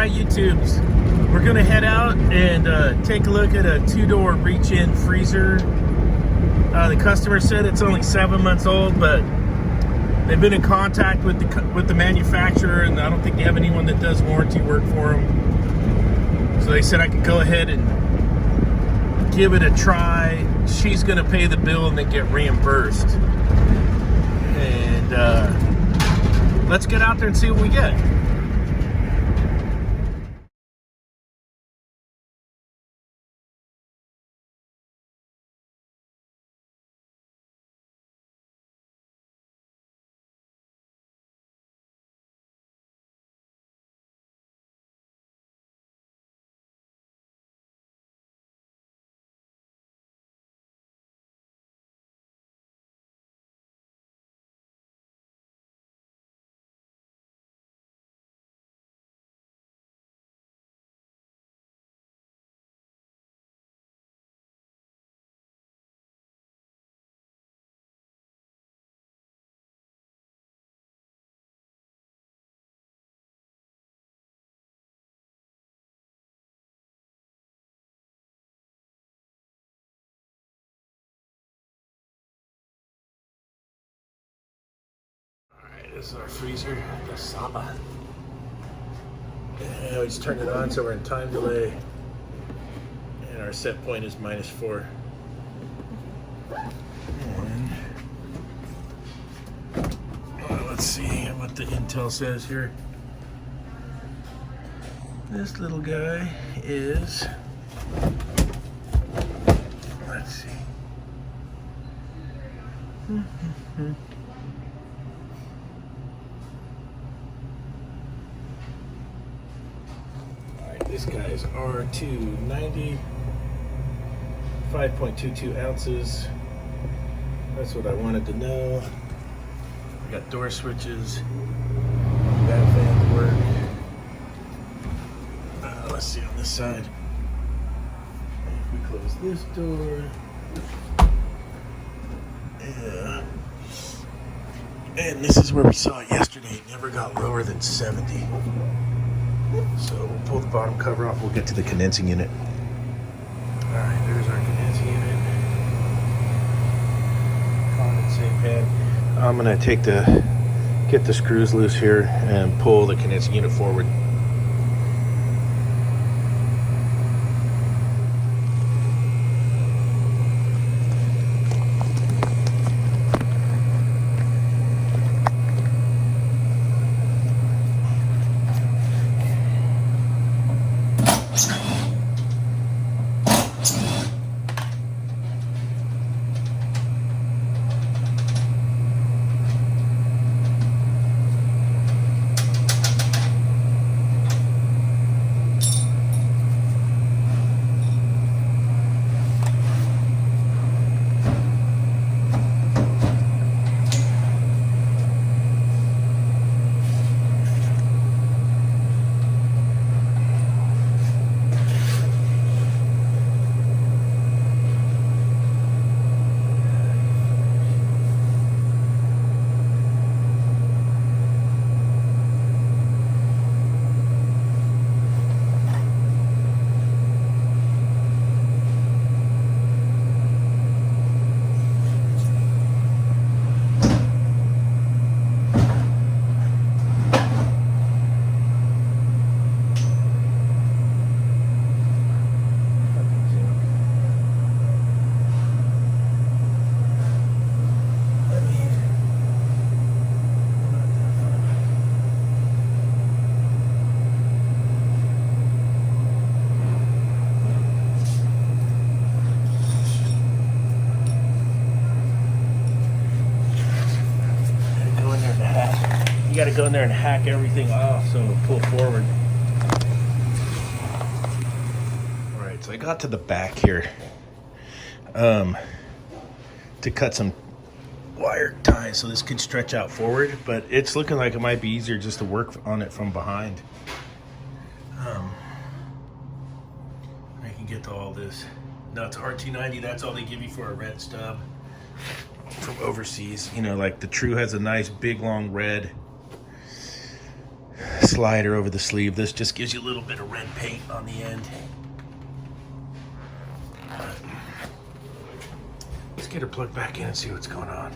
my YouTubes. We're gonna head out and take a look at a 2-door reach-in freezer. The customer said it's only 7 months old, but they've been in contact with the manufacturer, and I don't think they have anyone that does warranty work for them. So they said I could go ahead and give it a try. She's gonna pay the bill and then get reimbursed. And let's get out there and see what we get. This is our freezer, the Saba. And I always turn it on so we're in time delay. And our set point is -4. And let's see what the intel says here. This little guy is, let's see. This guy is R290, 5.22 ounces. That's what I wanted to know. We got door switches. That fans work. Let's see on this side. If we close this door. Yeah. And this is where we saw it yesterday. It never got lower than 70. So we'll pull the bottom cover off. We'll get to the condensing unit. All right, there's our condensing unit. Condensate pan. I'm gonna get the screws loose here and pull the condensing unit forward. You got to go in there and hack everything off so it'll pull forward. All right, so I got to the back here to cut some wire ties so this could stretch out forward, but it's looking like it might be easier just to work on it from behind. I can get to all this. No, it's R290. That's all they give you for a red stub from overseas. You know, like the True has a nice big long red slider over the sleeve. This just gives you a little bit of red paint on the end. Let's get her plugged back in and see what's going on.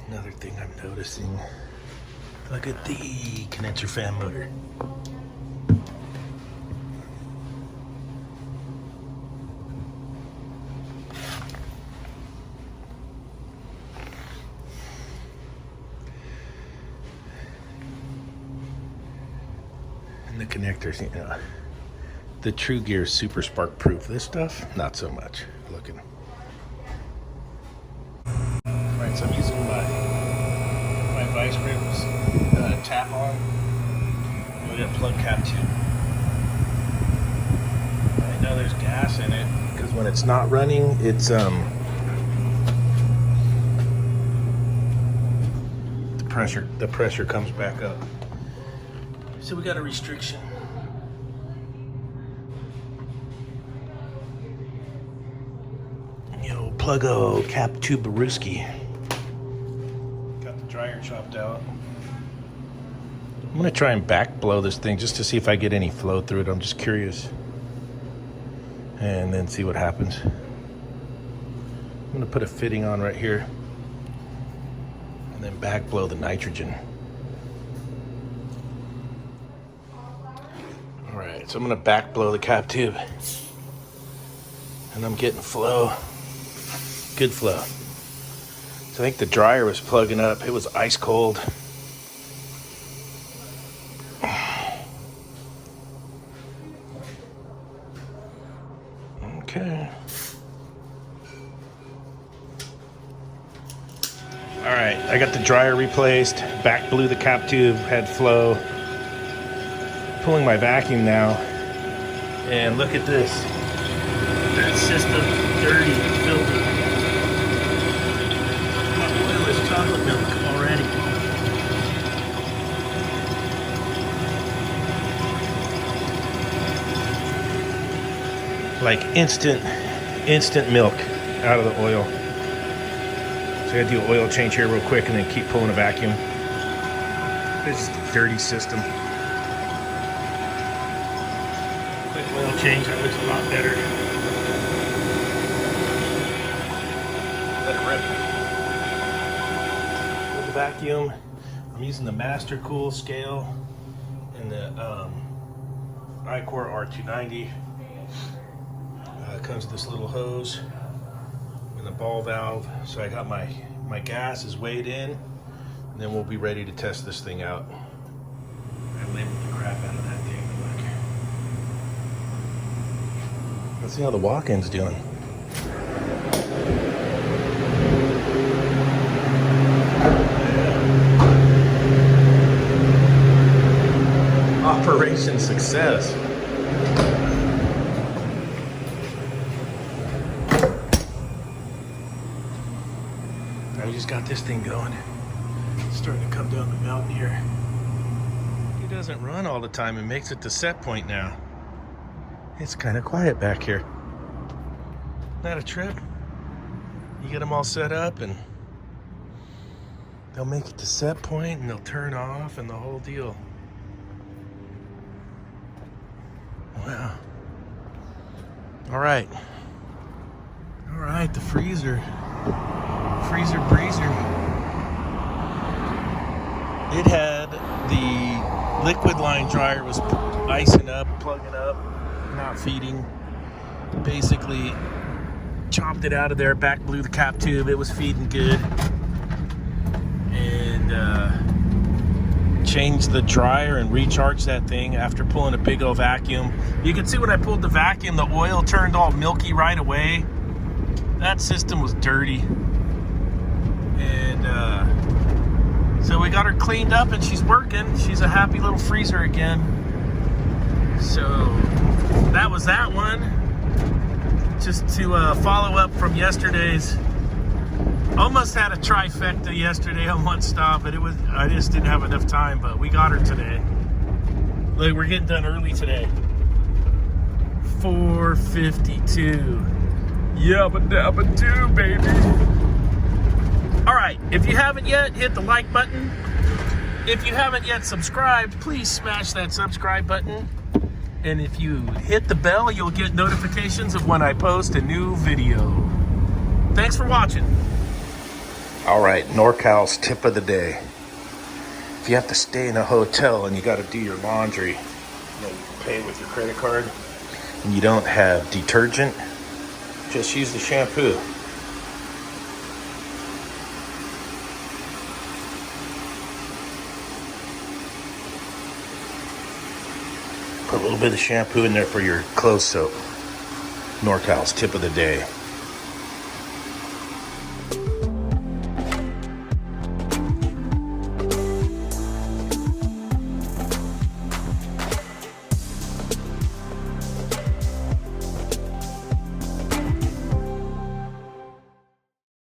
Another thing I'm noticing, look at the condenser fan motor. And the connectors, you know, the True Gear super spark proof. This stuff, not so much. Looking. Alright, so I'm using my vice grips tap on. We got plug cap too. I know there's gas in it because when it's not running, it's the pressure comes back up. So we got a restriction. You know, plug-o cap tube Baruski. Got the dryer chopped out. I'm gonna try and back blow this thing just to see if I get any flow through it. I'm just curious. And then see what happens. I'm gonna put a fitting on right here and then back blow the nitrogen. All right, so I'm gonna back blow the cap tube and I'm getting flow, good flow. So I think the dryer was plugging up. It was ice cold. Okay. All right, I got the dryer replaced, back blew the cap tube, had flow. Pulling my vacuum now, and look at this. That system, dirty, filthy. My oil is chocolate milk already. Like instant milk out of the oil. So I gotta do an oil change here real quick and then keep pulling a vacuum. This is a dirty system. Quick oil change, that looks a lot better. Let it rip. With the vacuum, I'm using the Master Cool scale and the iCore R290. Comes with this little hose and the ball valve. So I got my gas is weighed in, and then we'll be ready to test this thing out. I labeled the crap out of that thing. Look. Let's see how the walk-in's doing. Operation success. We just got this thing going. It's starting to come down the mountain here. It doesn't run all the time and makes it to set point now. It's kind of quiet back here. Not a trip. You get them all set up and they'll make it to set point and they'll turn off and the whole deal. Wow. All right, the freezer breezer. It had the liquid line dryer was icing up, plugging up, not feeding. Basically chopped it out of there, back blew the cap tube. It was feeding good. And changed the dryer and recharged that thing after pulling a big old vacuum. You can see when I pulled the vacuum, the oil turned all milky right away. That system was dirty. And So we got her cleaned up and she's working. She's a happy little freezer again. So that was that one. Just to follow up from yesterday's. Almost had a trifecta yesterday on one stop, but I just didn't have enough time, but we got her today. Look, we're getting done early today. 4:52. Yabba dabba do, baby. All right, if you haven't yet, hit the like button. If you haven't yet subscribed, please smash that subscribe button. And if you hit the bell, you'll get notifications of when I post a new video. Thanks for watching. All right, NorCal's tip of the day. If you have to stay in a hotel and you got to do your laundry, you pay with your credit card, and you don't have detergent, just use the shampoo. Put a little bit of shampoo in there for your clothes soap. NorCal's tip of the day.